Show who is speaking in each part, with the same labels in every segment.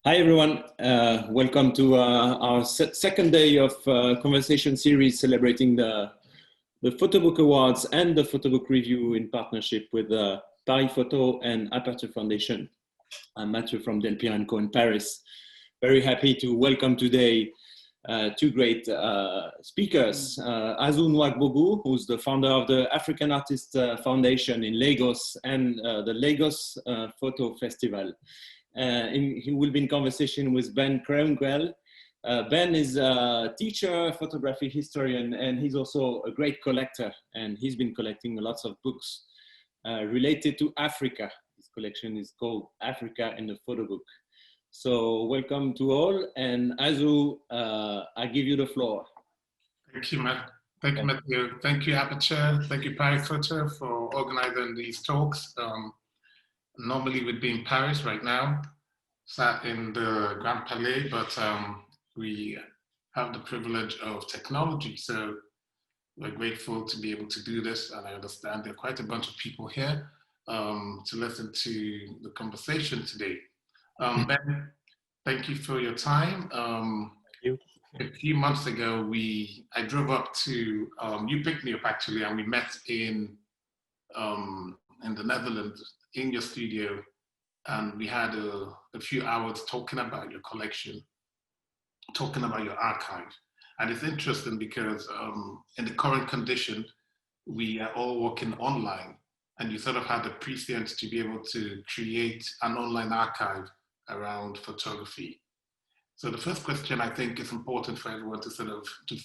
Speaker 1: Hi everyone, welcome to our second day of conversation series celebrating the Photobook Awards and the Photobook Review in partnership with Paris Photo and Aperture Foundation. I'm Mathieu from Delpire & Co in Paris. Very happy to welcome today two great speakers. Azu Nwagbogu, who's the founder of the African Artists Foundation in Lagos and the LagosPhoto Festival. He will be in conversation with Ben Krewinkel. Ben is a teacher, photography historian, and he's also a great collector. And he's been collecting lots of books related to Africa. His collection is called Africa in the Photobook. So welcome to all. And Azu, I give you the floor.
Speaker 2: Thank you, Matt. Thank you, Matthew. Thank you, Aperture. Thank you, Paris Photo, for organizing these talks. Normally we'd be in Paris right now, sat in the Grand Palais, but we have the privilege of technology, so we're grateful to be able to do this, and I understand there are quite a bunch of people here to listen to the conversation today. Ben, thank you for your time.
Speaker 3: Thank you.
Speaker 2: A few months ago, I drove up to, you picked me up actually, and we met in the Netherlands, in your studio, and we had a few hours talking about your collection, talking about your archive. And it's interesting because in the current condition, we are all working online, and you sort of had the prescience to be able to create an online archive around photography. So the first question I think is important for everyone to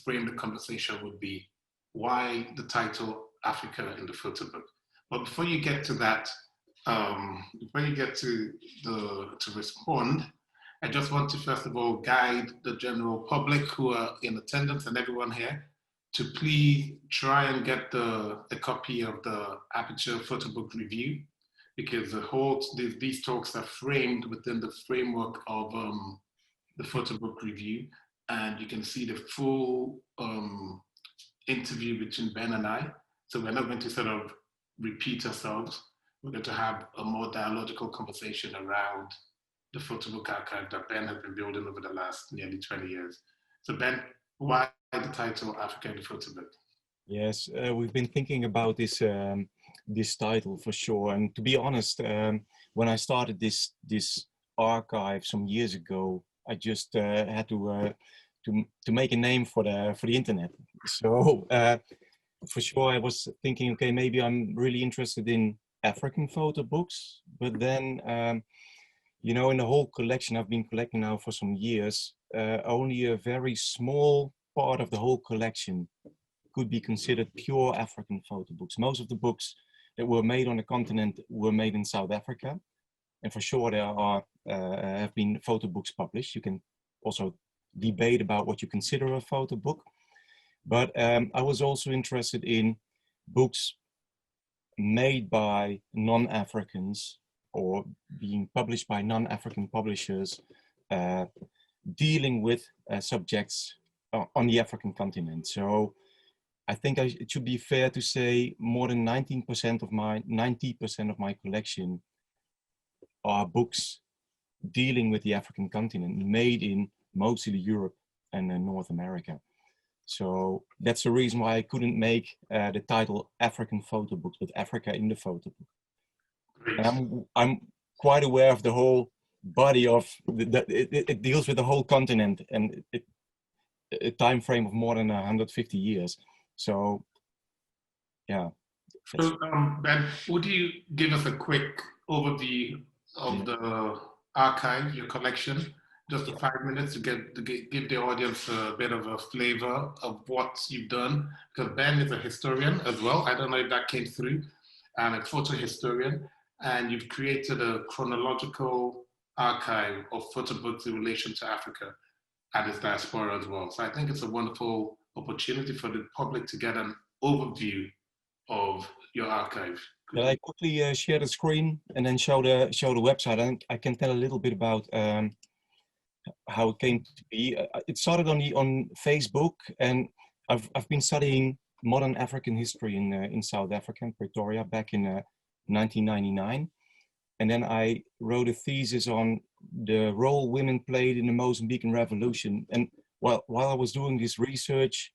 Speaker 2: frame the conversation would be, why the title Africa in the Photobook? But before you get to that, before you get to respond, I just want to first of all guide the general public who are in attendance and everyone here to please try and get a copy of the Aperture Photobook Review, because these talks are framed within the framework of the Photobook Review, and you can see the full interview between Ben and I. So we're not going to sort of repeat ourselves. We're going to have a more dialogical conversation around the Photobook archive that Ben has been building over the last nearly 20 years. So Ben, why the title Africa in the Photobook?
Speaker 3: Yes, we've been thinking about this this title for sure. And to be honest, when I started this archive some years ago, I just had to make a name for the internet. So for sure, I was thinking, okay, maybe I'm really interested in African photo books, but then you know, in the whole collection I've been collecting now for some years, only a very small part of the whole collection could be considered pure African photo books. Most of the books that were made on the continent were made in South Africa, and for sure there are have been photo books published. You can also debate about what you consider a photo book, but I was also interested in books made by non-Africans or being published by non-African publishers dealing with subjects on the African continent. So I think it should be fair to say more than 90% of my collection are books dealing with the African continent, made in mostly Europe and North America. So that's the reason why I couldn't make the title African Photo Books, but Africa in the Photo Book. And I'm quite aware of the whole body of, it deals with the whole continent and a time frame of more than 150 years. So, yeah.
Speaker 2: So Ben, would you give us a quick overview of the archive, your collection? Just 5 minutes to give the audience a bit of a flavor of what you've done, because Ben is a historian as well. I don't know if that came through, and a photo historian, and you've created a chronological archive of photo books in relation to Africa and its diaspora as well. So I think it's a wonderful opportunity for the public to get an overview of your archive.
Speaker 3: Can I quickly share the screen and then show the website? And I can tell a little bit about how it came to be. It started on Facebook, and I've been studying modern African history in South Africa, in Pretoria, back in 1999. And then I wrote a thesis on the role women played in the Mozambican revolution. And while I was doing this research,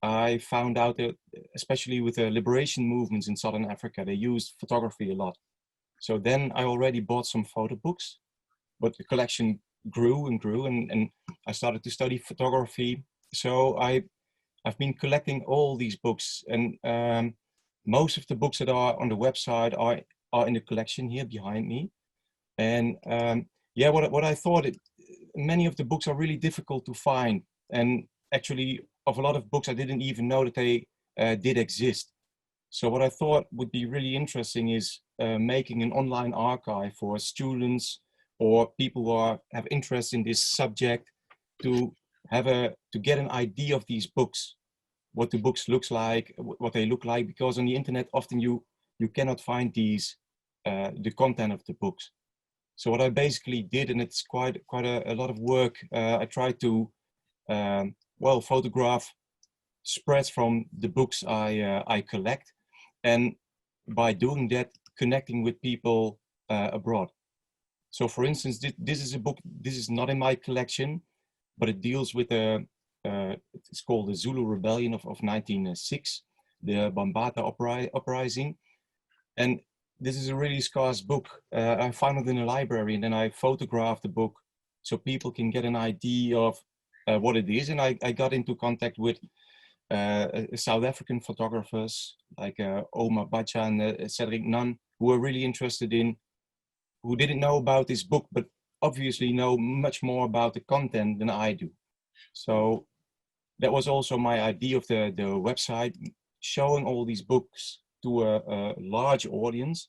Speaker 3: I found out that, especially with the liberation movements in Southern Africa, they used photography a lot. So then I already bought some photo books, but the collection grew and grew, and I started to study photography. So I've been collecting all these books, and most of the books that are on the website are in the collection here behind me. And yeah, what I thought, many of the books are really difficult to find, and actually of a lot of books I didn't even know that they did exist. So what I thought would be really interesting is making an online archive for students or people who have interest in this subject to get an idea of these books, what the books looks like, what they look like, because on the internet often you cannot find these the content of the books. So what I basically did, and it's quite a lot of work, I tried to well, photograph spreads from the books I collect, and by doing that, connecting with people abroad. So for instance, this is a book, this is not in my collection, but it deals with it's called the Zulu Rebellion of 1906, the Bambata uprising. And this is a really scarce book. I found it in a library, and then I photographed the book so people can get an idea of what it is. And I got into contact with South African photographers like Omar Bacha and Cedric Nunn, who were really interested in, who didn't know about this book, but obviously know much more about the content than I do. So that was also my idea of the website, showing all these books to a large audience,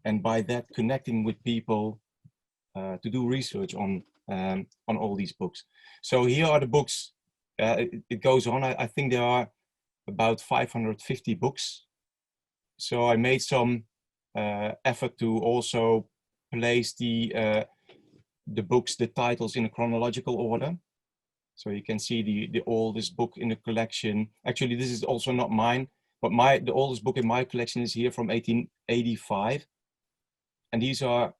Speaker 3: and by that connecting with people to do research on all these books. So here are the books. It goes on. I think there are about 550 books. So I made some effort to also place the books, the titles in a chronological order. So you can see the oldest book in the collection. Actually, this is also not mine, but the oldest book in my collection is here from 1885. And these are,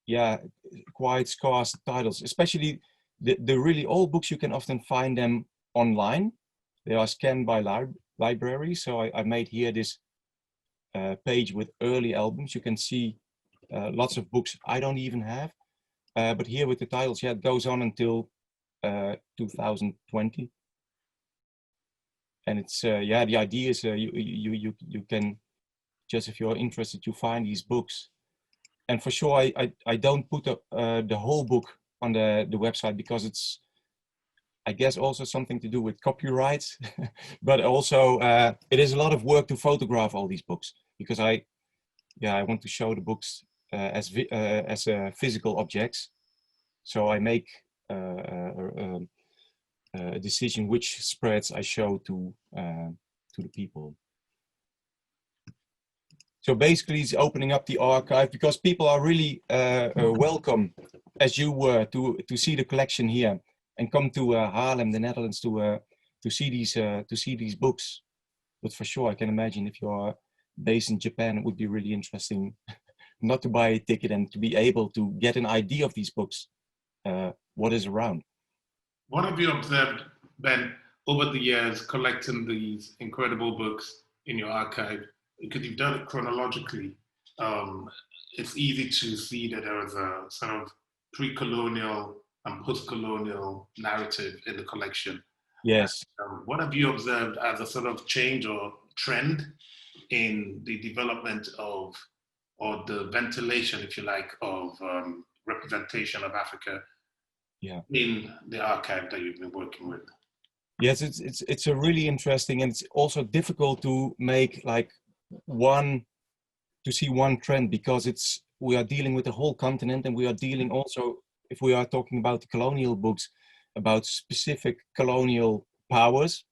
Speaker 3: yeah, quite scarce titles, especially the really old books. You can often find them online. They are scanned by libraries. So I made here this page with early albums. You can see lots of books I don't even have. But here with the titles, yeah, it goes on until 2020. And it's, yeah, the idea is you can just, if you're interested, you find these books. And for sure, I don't put the whole book on the website because it's, I guess, also something to do with copyrights, but also it is a lot of work to photograph all these books, because I want to show the books as physical objects. So I make a decision which spreads I show to the people. So basically, it's opening up the archive, because people are really welcome, as you were, to see the collection here and come to Haarlem, the Netherlands, to see these books. But for sure, I can imagine if you are based in Japan, it would be really interesting not to buy a ticket and to be able to get an idea of these books, what is around.
Speaker 2: What have you observed, Ben, over the years collecting these incredible books in your archive? Because you've done it chronologically, it's easy to see that there is a sort of pre-colonial and post-colonial narrative in the collection.
Speaker 3: Yes.
Speaker 2: What have you observed as a sort of change or trend in the development of, or the ventilation, if you like, of representation of Africa, yeah, in the archive that you've been working with?
Speaker 3: Yes, it's a really interesting, and it's also difficult to make like see one trend, because we are dealing with the whole continent, and we are dealing also, if we are talking about the colonial books, about specific colonial powers.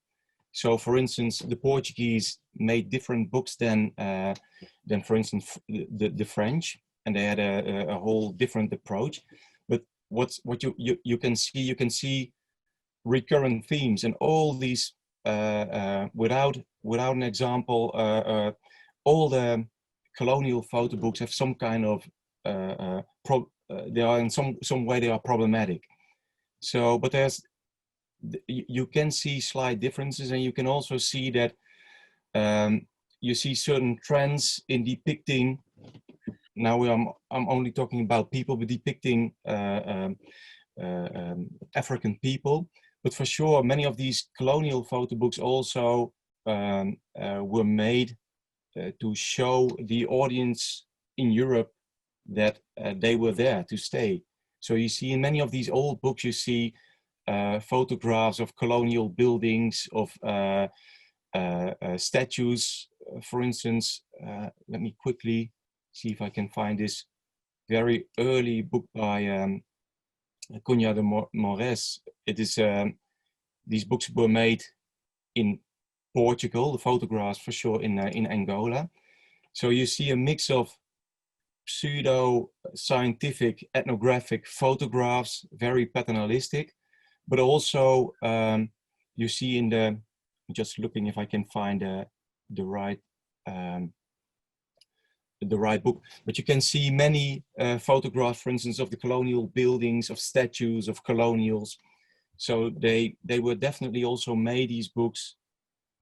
Speaker 3: So for instance, the Portuguese made different books than for instance the French, and they had a whole different approach. But what you can see recurrent themes, and all these without an example, all the colonial photo books have some kind of they are in some way they are problematic. So, but you can see slight differences, and you can also see that you see certain trends in depicting. Now I'm only talking about people, but depicting African people. But for sure, many of these colonial photo books also were made to show the audience in Europe that they were there to stay. So you see in many of these old books, you see photographs of colonial buildings, of statues. For instance, let me quickly see if I can find this very early book by Cunha de Moraes. It is these books were made in Portugal. The photographs for sure in Angola. So you see a mix of pseudo-scientific ethnographic photographs, very paternalistic, but also you see in the, just looking if I can find the right book, but you can see many photographs, for instance, of the colonial buildings, of statues, of colonials. So they were definitely also made, these books,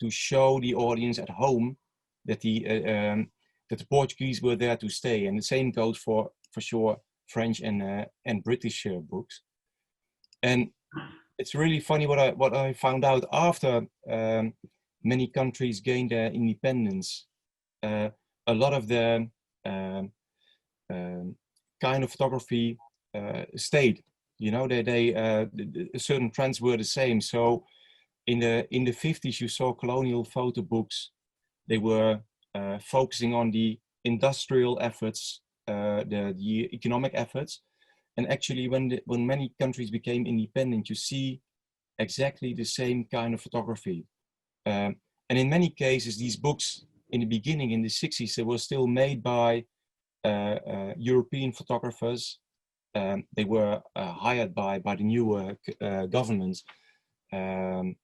Speaker 3: to show the audience at home that the Portuguese were there to stay, and the same goes for sure French and British books. And it's really funny what I found out after many countries gained their independence. A lot of the kind of photography stayed. You know, certain trends were the same. So in the 50s, you saw colonial photo books. They were focusing on the industrial efforts, the economic efforts, and actually, when many countries became independent, you see exactly the same kind of photography. And in many cases, these books in the beginning, in the 60s, they were still made by European photographers. They were hired by the new governments. And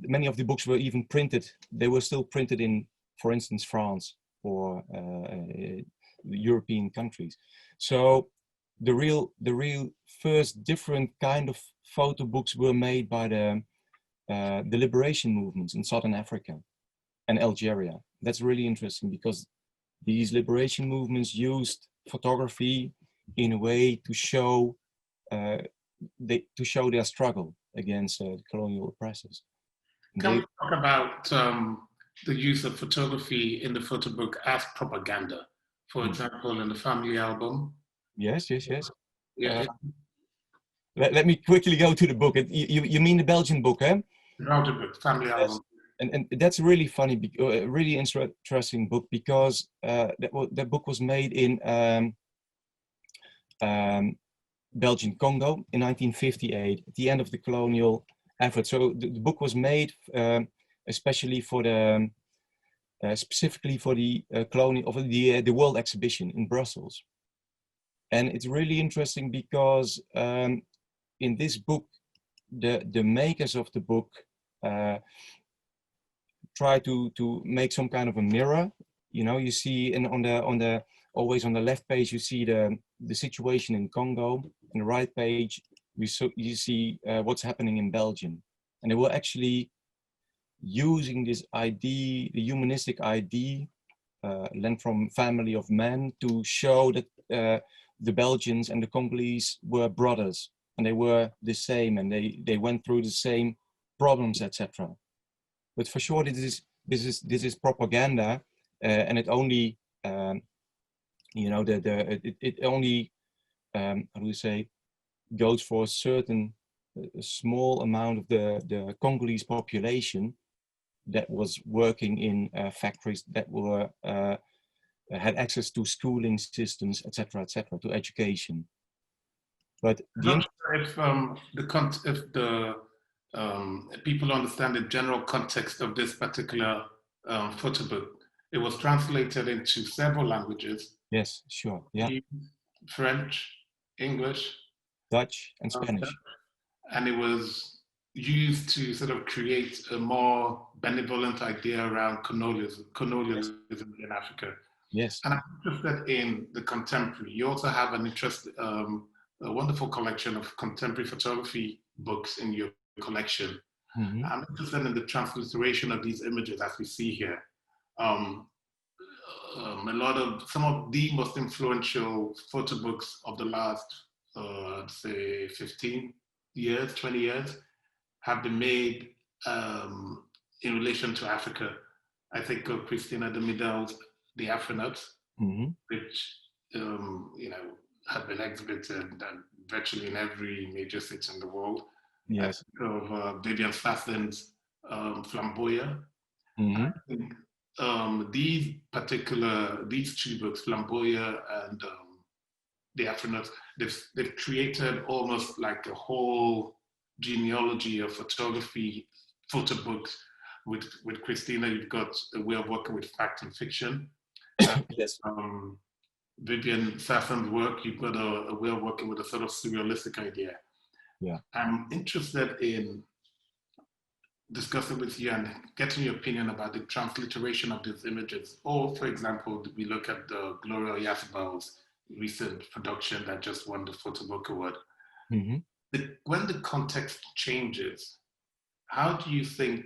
Speaker 3: many of the books were even printed. They were still printed in, for instance, France or European countries. So the real first different kind of photo books were made by the liberation movements in Southern Africa and Algeria. That's really interesting because these liberation movements used photography in a way to show their struggle against colonial oppressors.
Speaker 2: Can we talk about the use of photography in the photo book as propaganda? For example, in the family album.
Speaker 3: Yes.
Speaker 2: Yeah.
Speaker 3: Let me quickly go to the book. You mean the Belgian book, eh?
Speaker 2: The Belgian book, family album.
Speaker 3: And that's really funny, really interesting book, because that book was made in Belgian Congo in 1958, at the end of the colonial effort. So the book was made especially for the specifically for the colonial of the World Exhibition in Brussels. And it's really interesting because in this book, the makers of the book try to make some kind of a mirror. You know, you see, and on the always on the left page you see the situation in Congo, on the right page you see what's happening in Belgium. And they were actually using this idea, the humanistic idea, learned from family of men, to show that the Belgians and the Congolese were brothers, and they were the same, and they went through the same problems, etc. But for sure, this is propaganda, and it only you know it only how do you say, goes for a certain small amount of the Congolese population that was working in factories, that were had access to schooling systems, etc., to education. But
Speaker 2: if the people understand the general context of this particular photo book, it was translated into several languages.
Speaker 3: Yes, sure. Yeah.
Speaker 2: French, English,
Speaker 3: Dutch, and Spanish.
Speaker 2: And it was used to sort of create a more benevolent idea around colonialism in Africa.
Speaker 3: Yes.
Speaker 2: And I'm interested in the contemporary. You also have an a wonderful collection of contemporary photography books in your collection.
Speaker 3: Mm-hmm.
Speaker 2: I'm interested in the transliteration of these images as we see here. Some of the most influential photo books of the last, say, 15 years, 20 years, have been made in relation to Africa. I think of Christina de Middel's The Afronauts,
Speaker 3: Mm-hmm.
Speaker 2: which have been exhibited virtually in every major city in the world.
Speaker 3: Yes.
Speaker 2: I think of Vivian Sassen's Flamboya.
Speaker 3: Mm-hmm.
Speaker 2: I think these two books, Flamboya and The Afronauts, they've created almost like a whole genealogy of photography, photo books. With Christina, you've got a way of working with fact and fiction.
Speaker 3: Yes.
Speaker 2: Vivian Sassen's work, you've got a way of working with a sort of surrealistic idea.
Speaker 3: Yeah.
Speaker 2: I'm interested in discussing with you and getting your opinion about the transliteration of these images. Or, for example, we look at the Gloria Oyarzabal's recent production that just won the Photobook Award.
Speaker 3: Mm-hmm.
Speaker 2: When the context changes, how do you think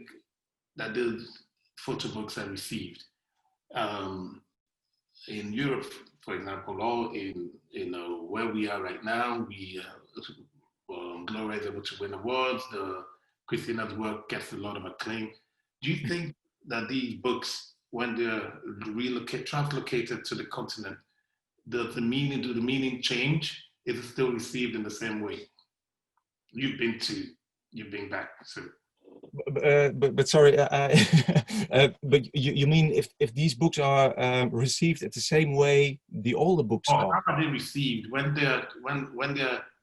Speaker 2: that those photo books are received? In Europe, for example, or in where we are right now, Gloria is able to win awards. Christina's work gets a lot of acclaim. Do you think that these books, when they're translocated to the continent, do the meaning change? Is it still received in the same way? You've been back, so.
Speaker 3: But sorry, but you mean if these books are received at the same way the older books
Speaker 2: Or
Speaker 3: are?
Speaker 2: how are they received when they're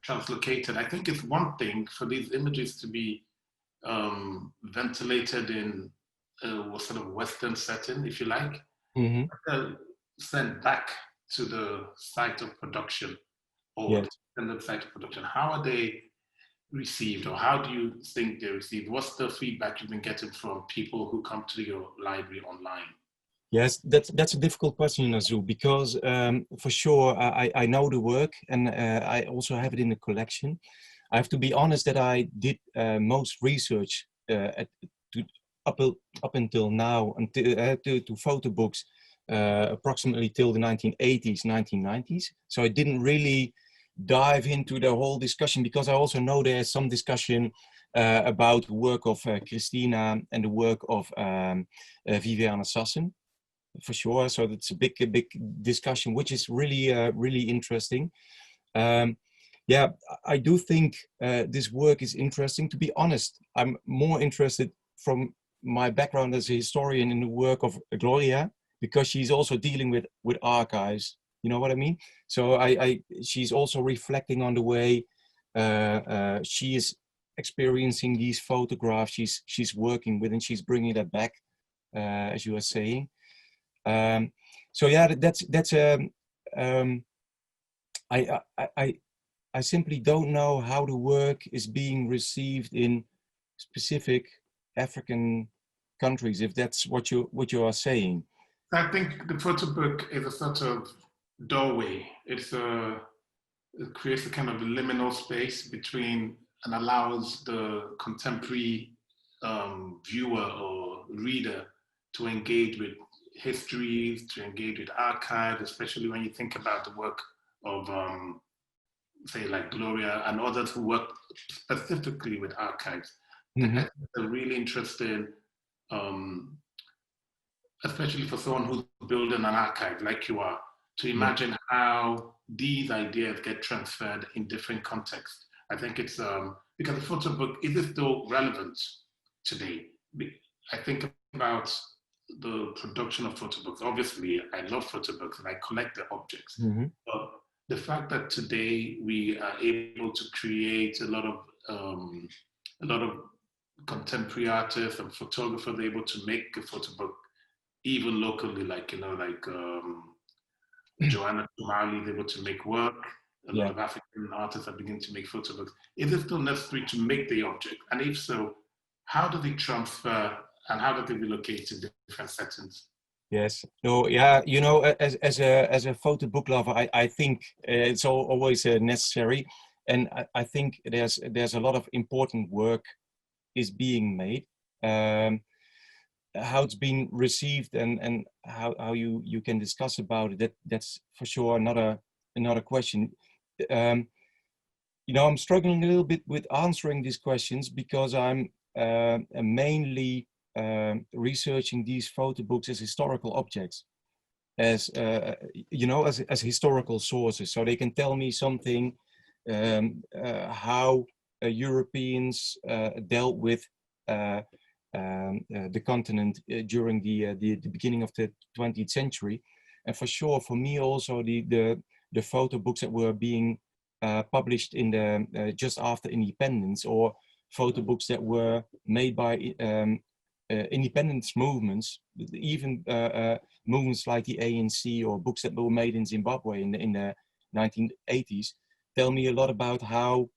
Speaker 2: translocated? I think it's one thing for these images to be ventilated in a sort of Western setting, if you like,
Speaker 3: Mm-hmm.
Speaker 2: sent back to the site of production or
Speaker 3: Yes.
Speaker 2: the intended site of production. How are they received, or how do you think they're received? What's the feedback you've been getting from people who come to your library online?
Speaker 3: Yes, that's a difficult question, Azu, because for sure I know the work and I also have it in the collection. I have to be honest that I did most research up until now to photo books approximately till the 1980s, 1990s. So I didn't really dive into the whole discussion, because I also know there's some discussion about the work of Christina and the work of Viviane Sassen, for sure. So that's a big discussion, which is really interesting. Yeah, I do think this work is interesting. To be honest, I'm more interested from my background as a historian in the work of Gloria, because she's also dealing with archives. You know what I mean? So she's also reflecting on the way she is experiencing these photographs she's working with, and she's bringing that back, as you were saying. So yeah, I simply don't know how the work is being received in specific African countries, if that's what you are saying.
Speaker 2: I think the photo book is a sort of doorway. It creates a kind of liminal space between, and allows the contemporary viewer or reader to engage with histories, to engage with archives, especially when you think about the work of, say, like Gloria and others who work specifically with archives.
Speaker 3: Mm-hmm.
Speaker 2: It's a really interesting, especially for someone who's building an archive like you are, to imagine how these ideas get transferred in different contexts. I think it's because the photo book is still relevant today. I think about the production of photo books. Obviously, I love photo books and I collect the objects.
Speaker 3: Mm-hmm.
Speaker 2: But the fact that today we are able to create a lot of contemporary artists and photographers able to make a photo book, even locally, like Joanna Tumali is able to make work. A lot of African artists are beginning to make photo books. Is it still necessary to make the object? And if so, how do they transfer and how do they relocate to different settings?
Speaker 3: Yes. No. Yeah. You know, as a photo book lover, I think it's always necessary, and I think there's a lot of important work is being made. Um, how it's been received and how you can discuss about it, that's for sure another question. Um, you know, I'm struggling a little bit with answering these questions because I'm mainly researching these photo books as historical objects, as you know, as historical sources, so they can tell me something, how Europeans dealt with the continent during the beginning of the 20th century. And for sure, for me also, the photo books that were being published in the just after independence, or photo books that were made by independence movements, even movements like the ANC, or books that were made in Zimbabwe in the 1980s, tell me a lot about how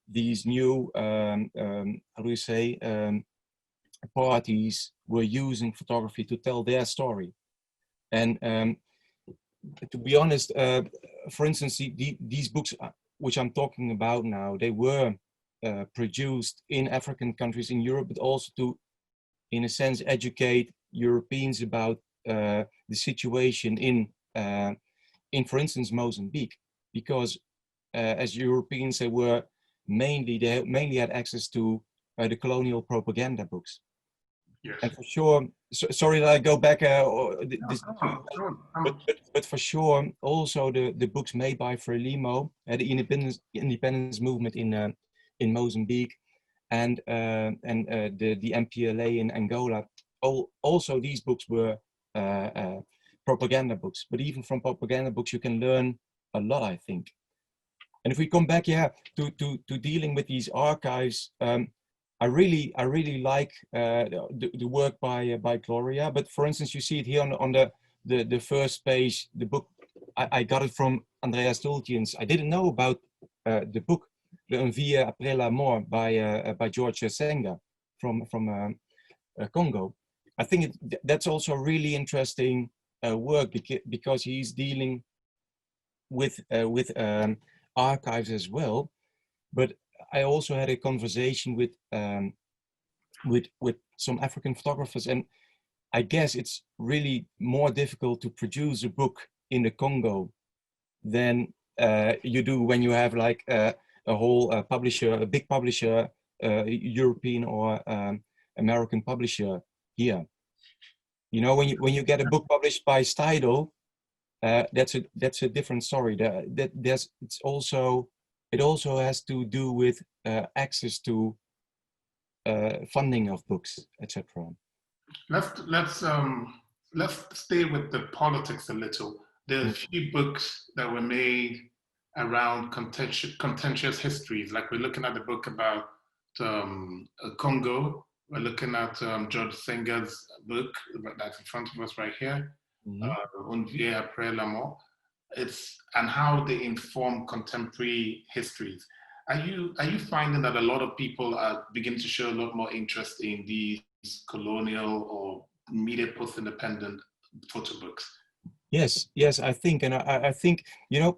Speaker 3: these new, how do you say, parties were using photography to tell their story. And to be honest, for instance, these books which I'm talking about now, they were produced in African countries in Europe, but also to, in a sense, educate Europeans about the situation in, for instance, Mozambique, because as Europeans, they mainly had access to the colonial propaganda books.
Speaker 2: Yes.
Speaker 3: And for sure, sorry that I go back, but for sure, also the books made by Frelimo, the independence movement in Mozambique, and the MPLA in Angola. Also, these books were propaganda books. But even from propaganda books, you can learn a lot, I think. And if we come back, yeah, to dealing with these archives, I really like the work by Gloria. But for instance, you see it here on the first page. The book I got it from Andreas Tultiens. I didn't know about the book Un Vie après la mort by George Senga from Congo. I think that's also really interesting work because he's dealing with archives as well. But I also had a conversation with some African photographers, and I guess it's really more difficult to produce a book in the Congo than you do when you have like a whole publisher, a big publisher, European or American publisher here. You know, when you get a book published by Stidel, that's a different story. It also has to do with access to funding of books, etc.
Speaker 2: Let's stay with the politics a little. There are a few books that were made around contentious histories. Like we're looking at the book about Congo. We're looking at George Senga's book that's in front of us right here, Un Vie après la mort. And how they inform contemporary histories. Are you finding that a lot of people are beginning to show a lot more interest in these colonial or immediate post-independent photo books?
Speaker 3: Yes, I think, and I think, you know,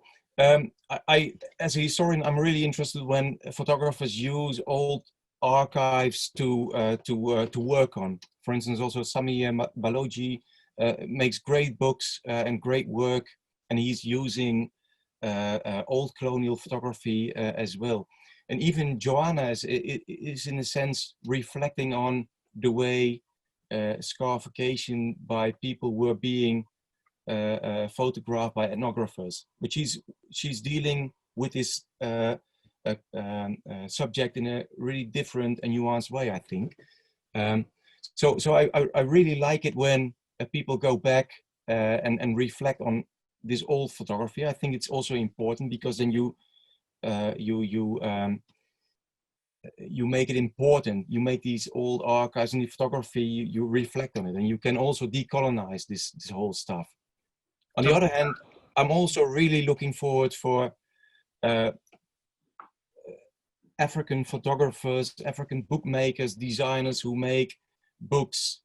Speaker 3: I as a historian, I'm really interested when photographers use old archives to work on. For instance, also Sami Balogi makes great books and great work, and he's using old colonial photography as well. And even Joanna is in a sense reflecting on the way scarification by people were being photographed by ethnographers. But she's dealing with this subject in a really different and nuanced way, I think. So I really like it when people go back and reflect on this old photography. I think it's also important because then you make it important. You make these old archives in the photography. You reflect on it, and you can also decolonize this whole stuff. On the other hand, I'm also really looking forward for African photographers, African bookmakers, designers who make books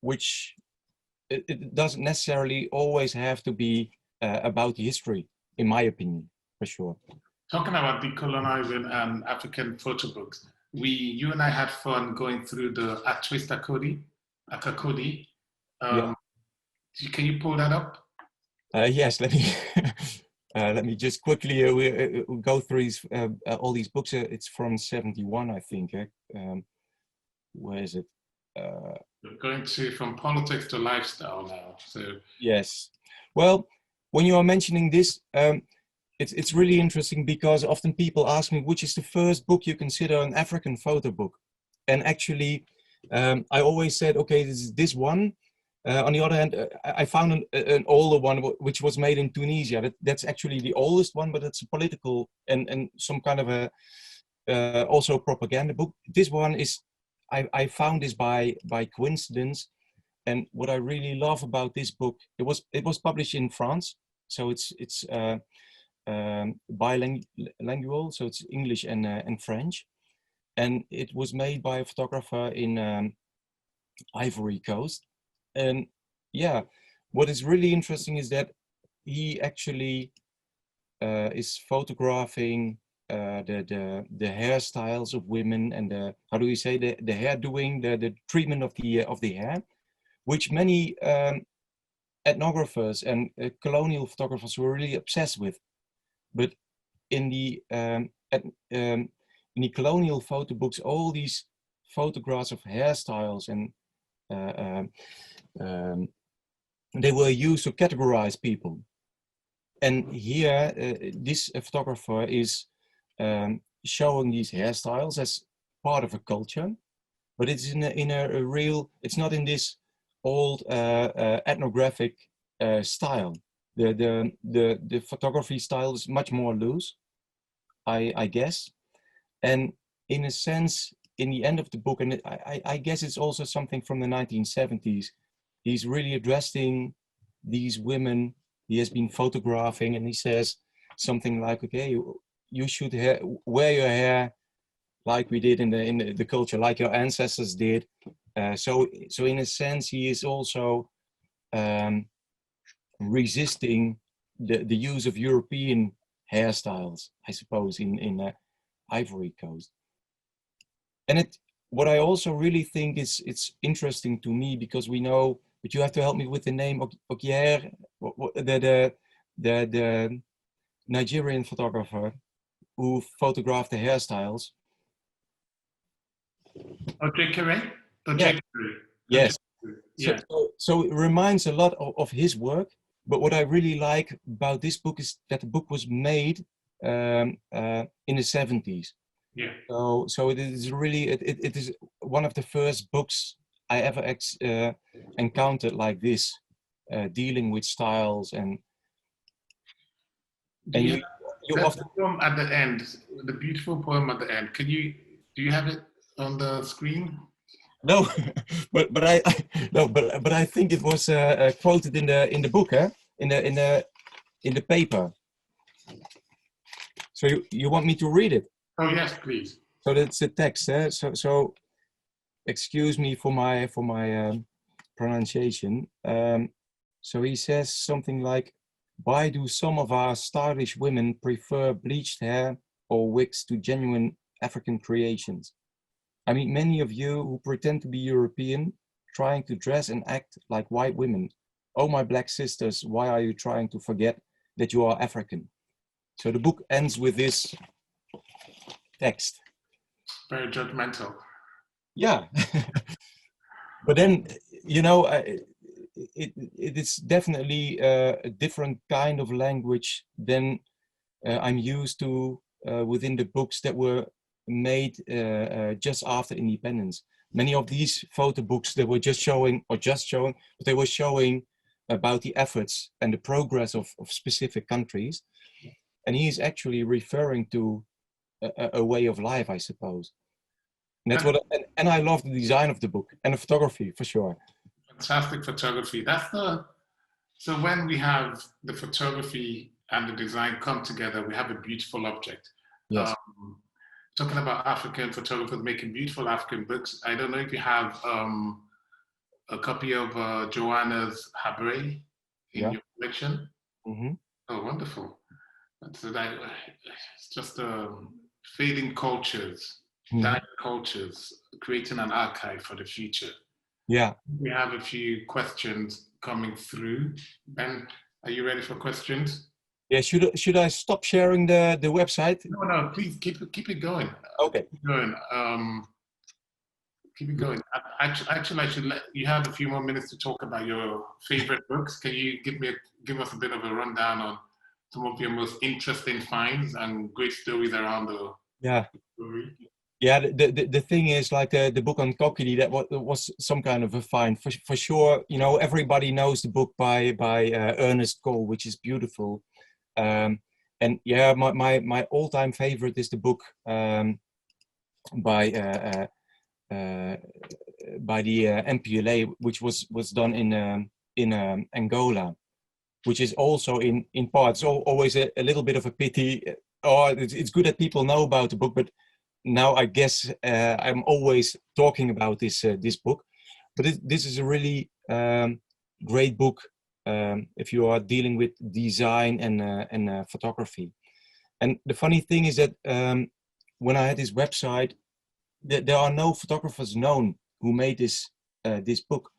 Speaker 3: which it doesn't necessarily always have to be about history, in my opinion, for sure.
Speaker 2: Talking about decolonizing African photo books, you and I had fun going through the Akakodi.
Speaker 3: Yeah.
Speaker 2: Can you pull that up?
Speaker 3: Yes, let me let me just quickly go through these, all these books. It's from '71, I think. Where is it?
Speaker 2: We're going from politics to lifestyle now. So
Speaker 3: yes. Well, when you are mentioning this, it's really interesting because often people ask me which is the first book you consider an African photo book, and actually, I always said, okay, this is this one. On the other hand, I found an older one which was made in Tunisia. That's actually the oldest one, but it's a political and some kind of a also propaganda book. This one is, I found this by coincidence, and what I really love about this book, it was published in France, so it's bilingual, so it's English and French, and it was made by a photographer in Ivory Coast. And yeah, what is really interesting is that he actually is photographing the hairstyles of women and the, how do you say, the hair doing, the treatment of the hair, which many ethnographers and colonial photographers were really obsessed with. But in the colonial photo books, all these photographs of hairstyles and they were used to categorize people. And here, this photographer is showing these hairstyles as part of a culture, but it's in a real, it's not in this old ethnographic style. The photography style is much more loose, I guess. And in a sense, in the end of the book, and I guess it's also something from the 1970s, he's really addressing these women he has been photographing, and he says something like, okay, you should wear your hair like we did in the culture, like your ancestors did. So in a sense, he is also resisting the use of European hairstyles, I suppose, in Ivory Coast. And what I also really think is it's interesting to me, because we know, but you have to help me with the name Ogier, the Nigerian photographer who photographed the hairstyles.
Speaker 2: Ojekere?
Speaker 3: Yeah. Yes. Yeah. So it reminds a lot of his work. But what I really like about this book is that the book was made in the 70s.
Speaker 2: Yeah.
Speaker 3: So it is really, it is one of the first books I ever encountered like this, dealing with styles and
Speaker 2: you
Speaker 3: often
Speaker 2: poem at the end, the beautiful poem at the end. Do you have it on the screen?
Speaker 3: No, but I think it was quoted in the book, in the paper. So you want me to read it?
Speaker 2: Oh yes, please.
Speaker 3: So that's the text. So excuse me for my pronunciation. So he says something like, why do some of our stylish women prefer bleached hair or wigs to genuine African creations? I mean, many of you who pretend to be European, trying to dress and act like white women. Oh, my black sisters, why are you trying to forget that you are African? So the book ends with this text.
Speaker 2: Very judgmental.
Speaker 3: Yeah. But then, you know, it is definitely a different kind of language than I'm used to within the books that were made just after independence. Many of these photo books that were just showing, but they were showing about the efforts and the progress of specific countries. And he's actually referring to a way of life, I suppose. And that's and I love the design of the book and the photography for sure.
Speaker 2: Fantastic photography. So when we have the photography and the design come together, we have a beautiful object.
Speaker 3: Yes.
Speaker 2: Talking about African photographers making beautiful African books, I don't know if you have a copy of Joanna's Habre in your collection.
Speaker 3: Mm-hmm.
Speaker 2: Oh, wonderful. So that it's just fading cultures, dying cultures, creating an archive for the future.
Speaker 3: Yeah.
Speaker 2: We have a few questions coming through. Ben, are you ready for questions?
Speaker 3: Yeah. Should I stop sharing the website?
Speaker 2: No, please keep it going.
Speaker 3: Okay.
Speaker 2: Keep it going. Keep it going. Actually, I should let you have a few more minutes to talk about your favorite books. Can you give us a bit of a rundown on some of your most interesting finds and great stories around the story?
Speaker 3: Yeah, the thing is, like the book on Kokiri, that was some kind of a find for sure. You know, everybody knows the book by Ernest Cole, which is beautiful. And yeah, my all-time favorite is the book by the MPLA, which was done in Angola, which is also in parts always a little bit of a pity. Or it's good that people know about the book, but now I guess I'm always talking about this book. But this is a really great book if you are dealing with design and photography. And the funny thing is that when I had this website, there are no photographers known who made this book.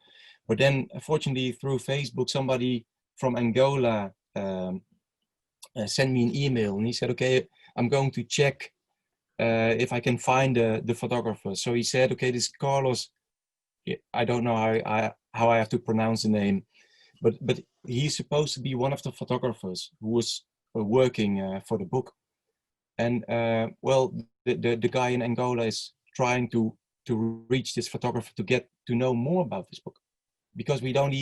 Speaker 3: But then, fortunately, through Facebook, somebody from Angola sent me an email, and he said, "Okay, I'm going to check if I can find the photographer." So he said, "Okay, this Carlos, I don't know how I have to pronounce the name, but he's supposed to be one of the photographers who was working for the book." And well, the guy in Angola is trying to reach this photographer to get to know more about this book, because we don't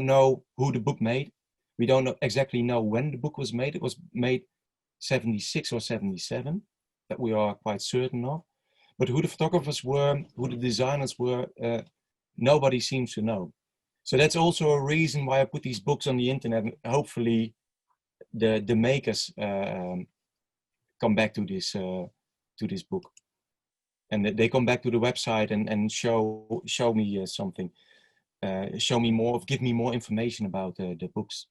Speaker 3: know who the book made. We don't exactly know when the book was made. It was made 76 or 77, that we are quite certain of. But who the photographers were, who the designers were, nobody seems to know. So that's also a reason why I put these books on the internet. Hopefully the makers come back to this book, and they come back to the website and show me something, show me more, give me more information about the books.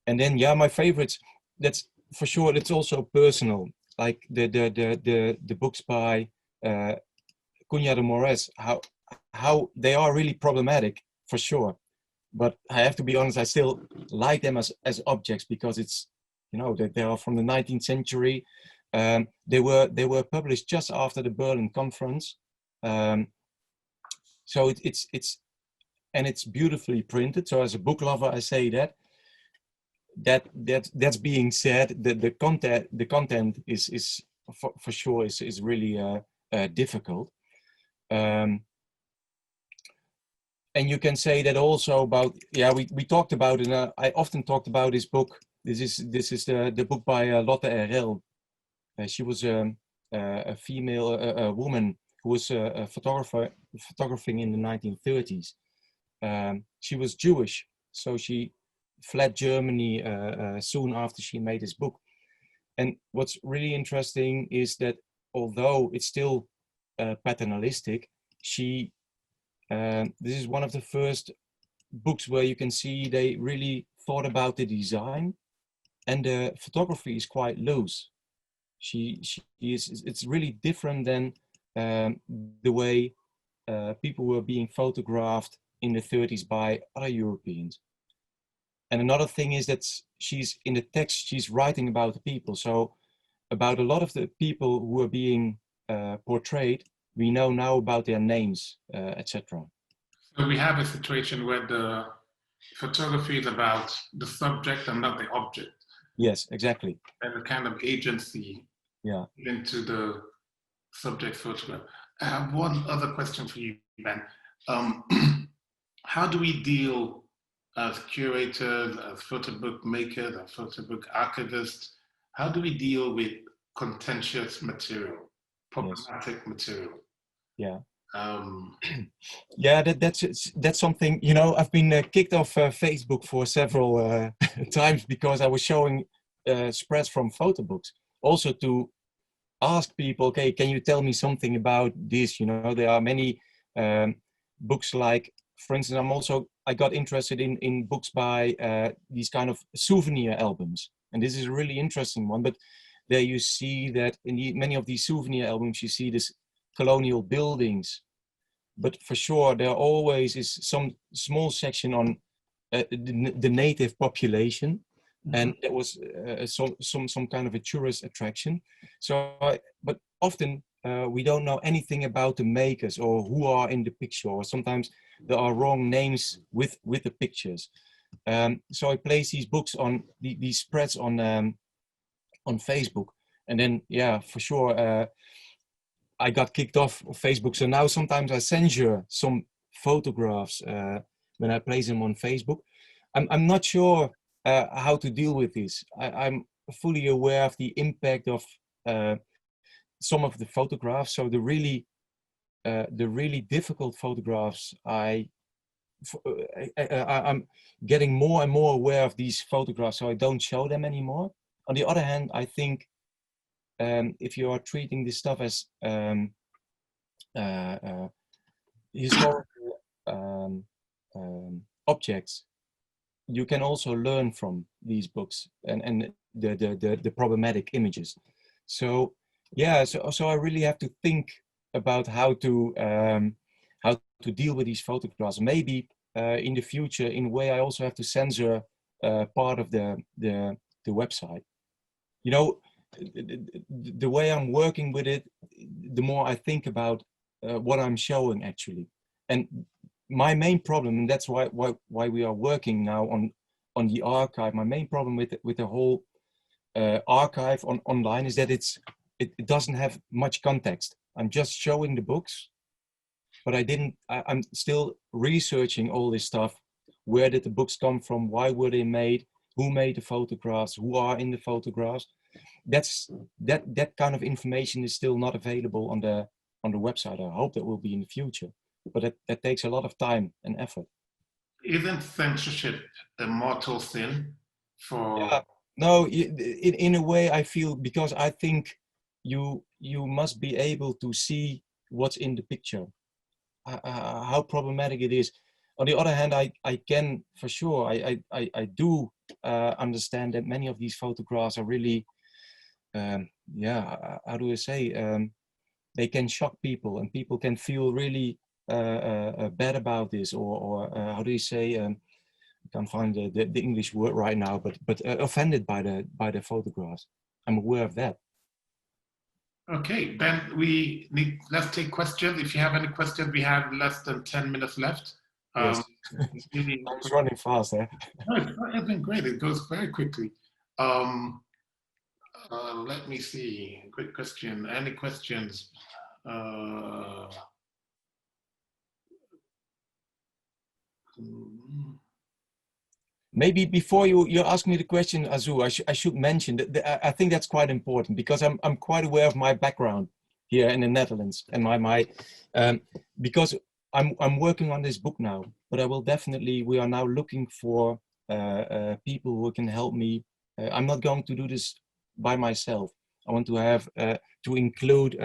Speaker 3: And then, yeah, my favorites, that's for sure, it's also personal, like the books by Cunha de Moraes, how they are really problematic, for sure. But I have to be honest, I still like them as objects, because it's, you know, they are from the 19th century. They were published just after the Berlin Conference. So it's beautifully printed. So as a book lover, I say that's being said, the content is for sure is really difficult. And you can say that also about, yeah, we talked about it. I often talked about this book. This is the book by Lotte R.L. She was a female, a woman who was a photographing in the 1930s. She was Jewish, so she fled Germany soon after she made this book. And what's really interesting is that although it's still paternalistic, this is one of the first books where you can see they really thought about the design, and the photography is quite loose. It's really different than the way people were being photographed in the 30s by other Europeans. And another thing is that she's in the text, she's writing about the people. So about a lot of the people who are being portrayed, we know now about their names, etc.
Speaker 2: So we have a situation where the photography is about the subject and not the object.
Speaker 3: Yes, exactly.
Speaker 2: And a kind of agency,
Speaker 3: yeah,
Speaker 2: into the subject photograph. I have one other question for you, Ben. How do we deal as curators, as photo book makers, as photo book archivists, how do we deal with contentious material, problematic material?
Speaker 3: Yeah. Yeah, that's something, you know, I've been kicked off Facebook for several times because I was showing spreads from photo books, also to ask people, okay, can you tell me something about this? You know, there are many books like, for instance, I got interested in books by these kind of souvenir albums. And this is a really interesting one, but there you see that in many of these souvenir albums, you see this colonial buildings, but for sure, there always is some small section on the native population. And there was some kind of a tourist attraction. So, but often we don't know anything about the makers or who are in the picture, or sometimes there are wrong names with the pictures. So I place these books on these spreads on Facebook, and then yeah, for sure, I got kicked off of Facebook. So now sometimes I censure some photographs when I place them on Facebook. I'm not sure how to deal with this. I'm fully aware of the impact of some of the photographs. So the really difficult photographs, I'm getting more and more aware of these photographs, so I don't show them anymore. On the other hand, I think if you are treating this stuff as historical objects, you can also learn from these books and the problematic images. So yeah, so I really have to think about how to deal with these photographs. Maybe in the future, in a way, I also have to censor part of the website. You know, the way I'm working with it, the more I think about what I'm showing actually. And my main problem, and that's why we are working now on the archive. My main problem with the whole archive online is that it doesn't have much context. I'm just showing the books, but I'm still researching all this stuff. Where did the books come from? Why were they made? Who made the photographs? Who are in the photographs? That kind of information is still not available on the website. I hope that will be in the future, but that takes a lot of time and effort.
Speaker 2: Isn't censorship a mortal sin for?
Speaker 3: Yeah. No, in a way I feel, because I think you must be able to see what's in the picture, how problematic it is. On the other hand, I can for sure, I do understand that many of these photographs are really, yeah, how do I say, they can shock people, and people can feel really bad about this, or how do you say, I can't find the English word right now, but offended by the photographs. I'm aware of that.
Speaker 2: Okay, Ben, let's take questions. If you have any questions, we have less than 10 minutes left.
Speaker 3: Yes. Time's running fast, eh?
Speaker 2: No, it's been great. It goes very quickly. Let me see. Quick question. Any questions?
Speaker 3: Maybe before you ask me the question, Azu, I should mention that I think that's quite important, because I'm quite aware of my background here in the Netherlands, and because I'm working on this book now, but I will definitely, we are now looking for people who can help me. I'm not going to do this by myself. I want to have to include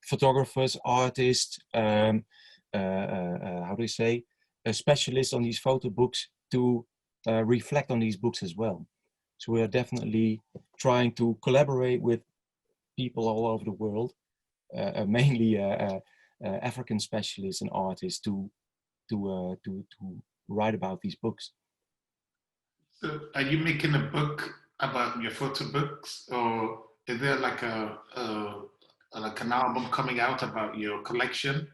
Speaker 3: photographers, artists, how do you say, specialists on these photo books to reflect on these books as well. So we are definitely trying to collaborate with people all over the world, mainly African specialists and artists to write about these books.
Speaker 2: So are you making a book about your photo books, or is there like an album coming out about your collection,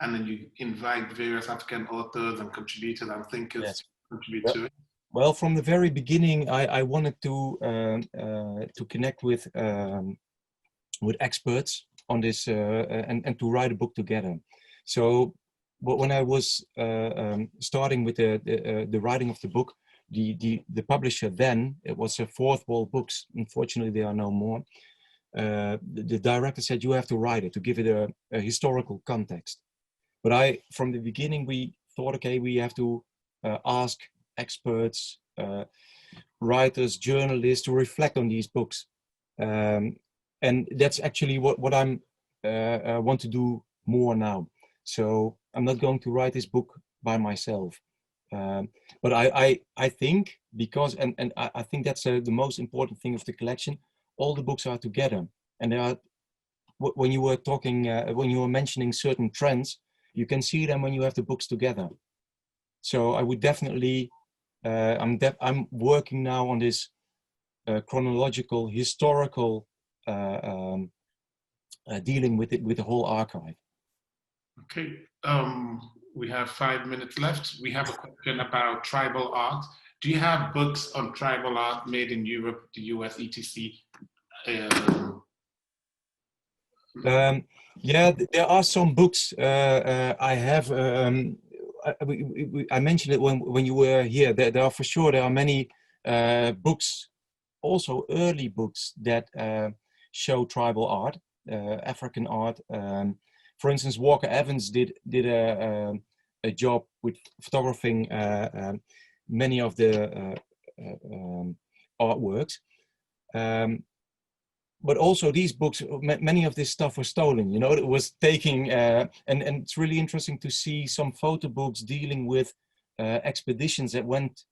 Speaker 2: and then you invite various African authors and contributors and thinkers to contribute to it?
Speaker 3: Well, from the very beginning, I wanted to connect with experts on this and to write a book together. So, but when I was starting with the writing of the book, the publisher then, it was Fourth Wall Books. Unfortunately, they are no more. The director said, you have to write it to give it a historical context. But from the beginning, we thought, okay, we have to ask experts, writers, journalists to reflect on these books. And that's actually what I'm want to do more now. So I'm not going to write this book by myself. But I think because, and I think that's the most important thing of the collection, all the books are together. And they are, when you were talking, when you were mentioning certain trends, you can see them when you have the books together. So I would definitely, I'm working now on this chronological, historical dealing with it, with the whole archive.
Speaker 2: Okay, we have 5 minutes left. We have a question about tribal art. Do you have books on tribal art made in Europe, the US, etc.?
Speaker 3: Yeah, there are some books I have. I mentioned it when you were here. There are for sure, there are many books, also early books that show tribal art, African art. For instance, Walker Evans did a job with photographing many of the artworks. But also these books, many of this stuff was stolen, you know, it was taking, and it's really interesting to see some photo books dealing with expeditions that went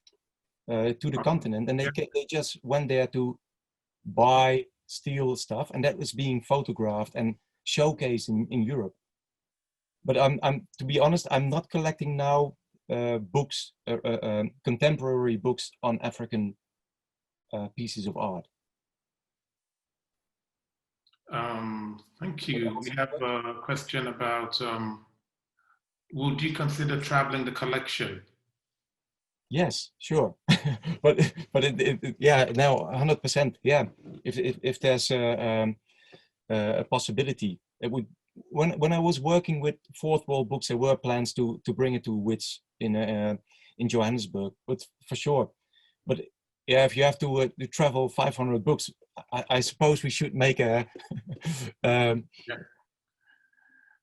Speaker 3: to the continent, and they just went there to buy, steal stuff, and that was being photographed and showcased in Europe. But to be honest, I'm not collecting now books, contemporary books on African pieces of art.
Speaker 2: Thank you. We have a question about, would you consider traveling the collection?
Speaker 3: Yes, sure. but yeah, now 100%. Yeah, if there's a possibility, it would. When I was working with Fourth Wall Books, there were plans to bring it to Wits in Johannesburg, but for sure. But yeah, if you have to travel 500 books, I suppose we should make a.
Speaker 2: Yeah.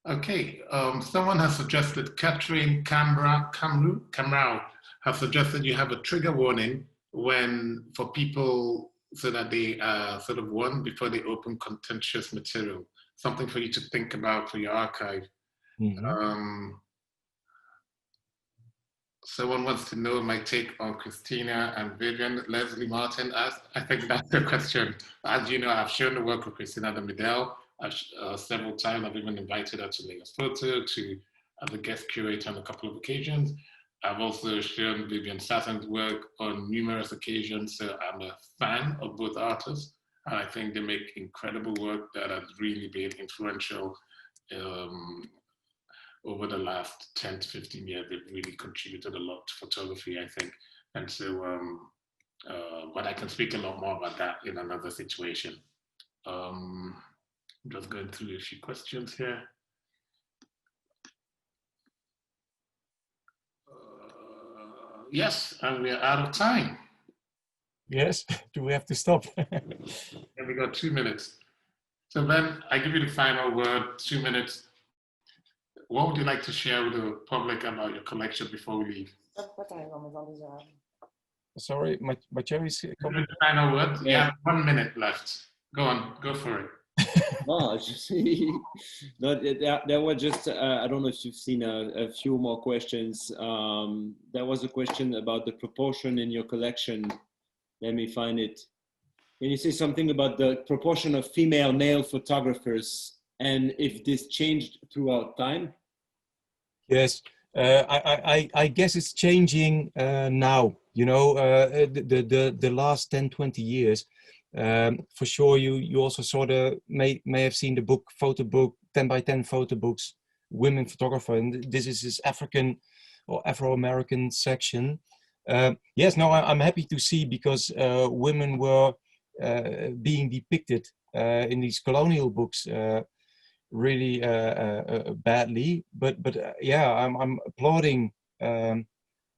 Speaker 2: Okay, someone has suggested, Catherine Camrau has suggested you have a trigger warning when, for people, so that they sort of warn before they open contentious material. Something for you to think about for your archive. Mm-hmm. Someone wants to know my take on Christina and Vivian. Leslie Martin asked, I think that's the question. As you know, I've shown the work of Christina de Midel several times. I've even invited her to LagosPhoto to as a guest curator on a couple of occasions. I've also shown Vivian Sassen's work on numerous occasions, so I'm a fan of both artists. And I think they make incredible work that has really been influential over the last 10 to 15 years. They've really contributed a lot to photography, I think. And so, but I can speak a lot more about that in another situation. I'm just going through a few questions here. Yes, and we're out of time.
Speaker 3: Yes, do we have to stop?
Speaker 2: And we got 2 minutes. So Ben, I give you the final word, 2 minutes. What would you like to share with the public about your collection before we leave?
Speaker 3: Sorry, my cherry's coming.
Speaker 2: The final word. Yeah. You have 1 minute left. Go on, go for it.
Speaker 1: No, there were just, I don't know if you've seen a few more questions. There was a question about the proportion in your collection. Let me find it. Can you say something about the proportion of female, male photographers and if this changed throughout time?
Speaker 3: Yes, I guess it's changing now, you know, the last 10, 20 years. For sure, you also saw may have seen the book, Photobook, 10 by 10 photo books, women photographer, and this is his African or Afro-American section. Yes, no, I'm happy to see because women were being depicted in these colonial books really badly, but yeah, I'm applauding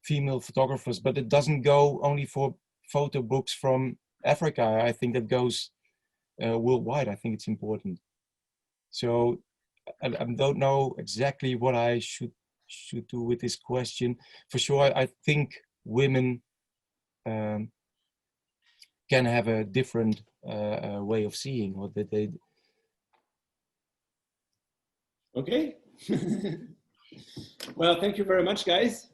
Speaker 3: female photographers, but it doesn't go only for photo books from Africa. I think that goes worldwide. I think it's important. So I don't know exactly what I should do with this question. For sure, I think women can have a different way of seeing, or that they.
Speaker 1: Okay. Well, thank you very much, guys.